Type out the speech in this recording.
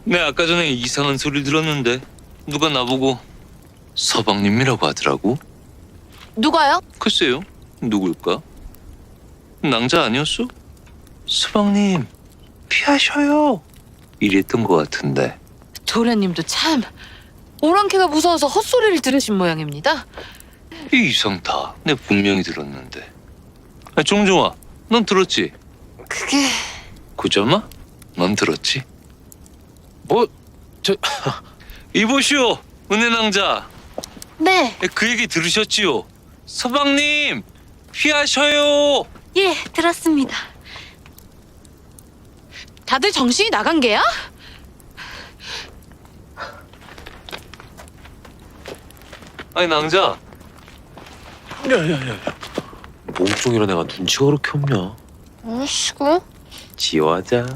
내 아까 전에 이상한 소리 들었는데 누가 나보고 서방님이라고 하더라고. 누가요? 글쎄요, 누굴까? 낭자 아니었어? 서방님 피하셔요 이랬던 것 같은데. 도련님도 참 오랑캐가 무서워서 헛소리를 들으신 모양입니다. 이 이상타 내 분명히 들었는데. 종종아, 넌 들었지? 그게 구점아, 넌 들었지? 뭐, 저, 이보시오, 은혜낭자. 네, 그 얘기 들으셨지요? 서방님 피하셔요. 예, 들었습니다. 다들 정신이 나간 게야? 아니 낭자, 야야야, 몽종이란 애가 눈치가 그렇게 없냐? 아이고, 지워하자.